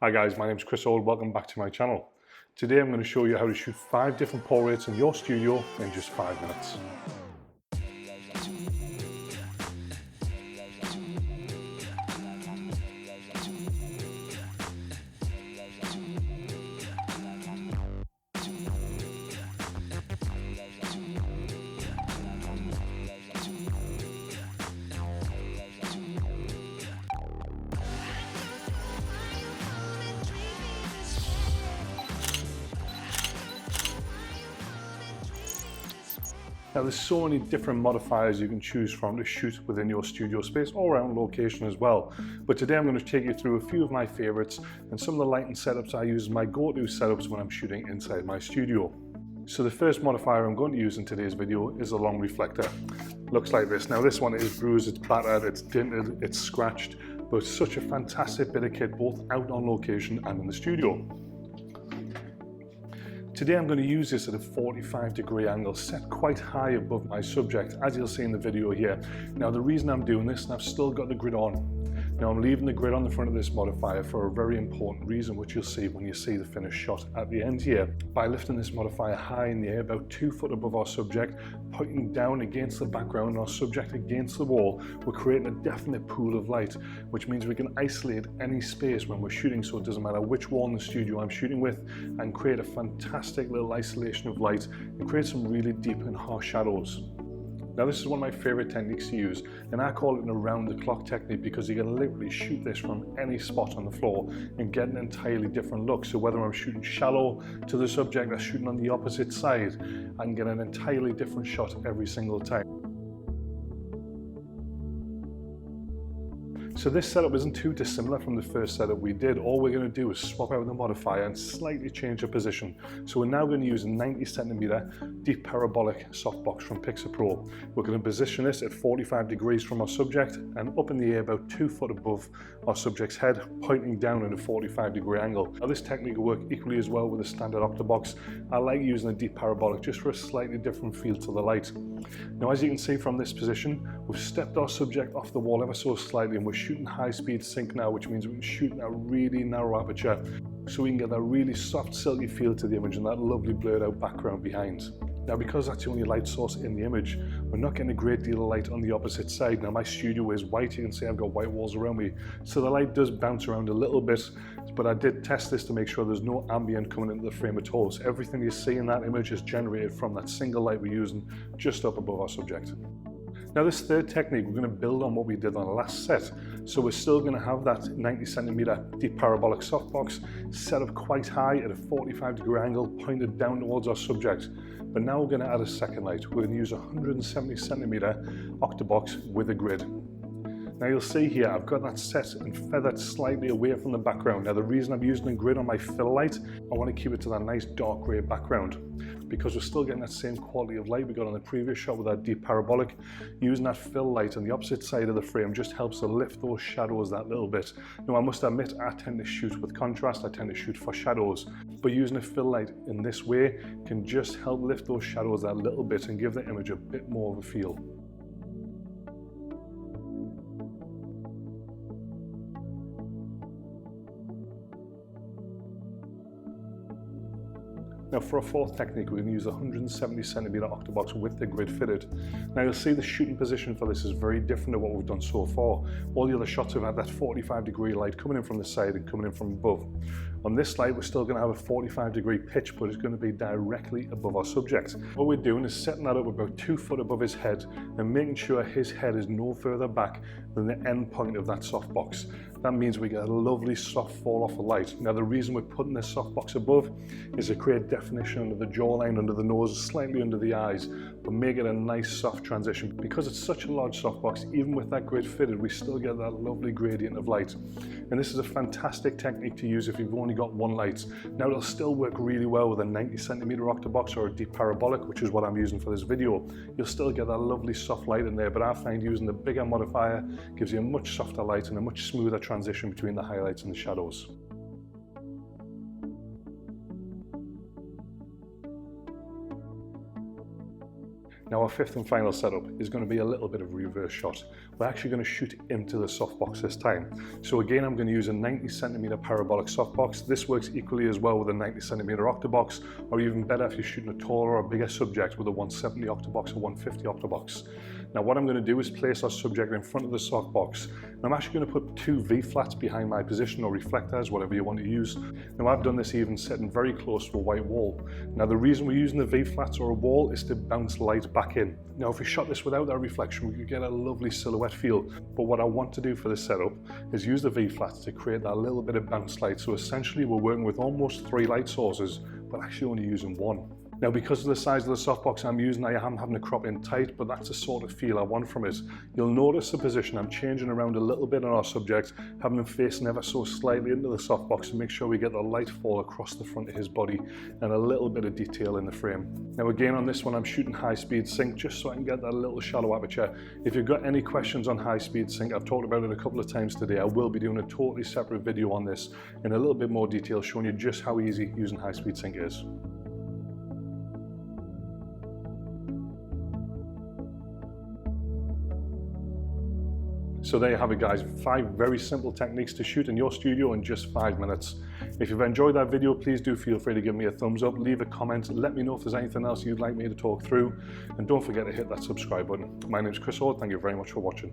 Hi guys, my name is Chris Old, welcome back to my channel. Today I'm going to show you how to shoot 5 different portraits in your studio in just 5 minutes. Now there's so many different modifiers you can choose from to shoot within your studio space or around location as well. But today I'm going to take you through a few of my favorites and some of the lighting setups I use as my go-to setups when I'm shooting inside my studio. So the first modifier I'm going to use in today's video is a long reflector. Looks like this. Now this one is bruised, it's battered, it's dinted, it's scratched, but it's such a fantastic bit of kit both out on location and in the studio. Today I'm going to use this at a 45-degree angle set quite high above my subject, as you'll see in the video here. Now the reason I'm doing this, and I've still got the grid on. Now I'm leaving the grid on the front of this modifier for a very important reason, which you'll see when you see the finished shot at the end here. By lifting this modifier high in the air, about 2 foot above our subject, pointing down against the background and our subject against the wall, we're creating a definite pool of light, which means we can isolate any space when we're shooting, so it doesn't matter which wall in the studio I'm shooting with, and create a fantastic little isolation of light and create some really deep and harsh shadows. Now this is one of my favorite techniques to use, and I call it an around the clock technique because you can literally shoot this from any spot on the floor and get an entirely different look. So whether I'm shooting shallow to the subject or shooting on the opposite side, I can get an entirely different shot every single time. So this setup isn't too dissimilar from the first setup we did. All we're going to do is swap out the modifier and slightly change the position. So we're now going to use a 90cm deep parabolic softbox from Pixar Pro. We're going to position this at 45 degrees from our subject and up in the air about 2 foot above our subject's head, pointing down at a 45-degree angle. Now this technique will work equally as well with a standard octobox. I like using a deep parabolic just for a slightly different feel to the light. Now as you can see from this position, we've stepped our subject off the wall ever so slightly and we're shooting high-speed sync now, which means we can shoot in a really narrow aperture so we can get that really soft silky feel to the image and that lovely blurred out background behind. Now because that's the only light source in the image, we're not getting a great deal of light on the opposite side. Now my studio is white, you can see I've got white walls around me, so the light does bounce around a little bit, but I did test this to make sure there's no ambient coming into the frame at all. So everything you see in that image is generated from that single light we're using just up above our subject. Now this third technique, we're going to build on what we did on the last set. So we're still going to have that 90cm deep parabolic softbox set up quite high at a 45-degree angle pointed down towards our subject. But now we're going to add a second light. We're going to use a 170cm octobox with a grid. Now you'll see here, I've got that set and feathered slightly away from the background. Now the reason I'm using a grid on my fill light, I want to keep it to that nice dark grey background. Because we're still getting that same quality of light we got on the previous shot with our deep parabolic, using that fill light on the opposite side of the frame just helps to lift those shadows that little bit. Now I must admit, I tend to shoot with contrast, I tend to shoot for shadows, but using a fill light in this way can just help lift those shadows that little bit and give the image a bit more of a feel. Now for a fourth technique, we're going to use a 170cm octobox with the grid fitted. Now you'll see the shooting position for this is very different to what we've done so far. All the other shots have had that 45-degree light coming in from the side and coming in from above. On this light, we're still going to have a 45-degree pitch, but it's going to be directly above our subject. What we're doing is setting that up about 2 foot above his head and making sure his head is no further back than the end point of that softbox. That means we get a lovely soft fall off of light. Now the reason we're putting this softbox above is to create definition under the jawline, under the nose, slightly under the eyes, but make it a nice soft transition. Because it's such a large softbox, even with that grid fitted, we still get that lovely gradient of light. And this is a fantastic technique to use if you've only got one light. Now it'll still work really well with a 90cm octobox or a deep parabolic, which is what I'm using for this video. You'll still get that lovely soft light in there, but I find using the bigger modifier gives you a much softer light and a much smoother transition between the highlights and the shadows. Now our fifth and final setup is going to be a little bit of reverse shot. We're actually going to shoot into the softbox this time. So again, I'm going to use a 90cm parabolic softbox. This works equally as well with a 90cm octobox, or even better if you're shooting a taller or bigger subject with a 170 octobox or 150 octobox. Now what I'm going to do is place our subject in front of the softbox, and I'm actually going to put 2 V-flats behind my position, or reflectors, whatever you want to use. Now I've done this even sitting very close to a white wall. Now the reason we're using the V-flats or a wall is to bounce light back in. Now if we shot this without that reflection, we could get a lovely silhouette feel, but what I want to do for this setup is use the V-flats to create that little bit of bounce light. So essentially we're working with almost 3 light sources, but actually only using 1. Now because of the size of the softbox I'm using, I am having to crop in tight, but that's the sort of feel I want from it. You'll notice the position I'm changing around a little bit on our subject, having him facing ever so slightly into the softbox to make sure we get the light fall across the front of his body and a little bit of detail in the frame. Now again, on this one I'm shooting high speed sync just so I can get that little shallow aperture. If you've got any questions on high speed sync, I've talked about it a couple of times today. I will be doing a totally separate video on this in a little bit more detail, showing you just how easy using high speed sync is. So there you have it guys, 5 very simple techniques to shoot in your studio in just 5 minutes. If you've enjoyed that video, please do feel free to give me a thumbs up, leave a comment, let me know if there's anything else you'd like me to talk through, and don't forget to hit that subscribe button. My name is Chris Ord, thank you very much for watching.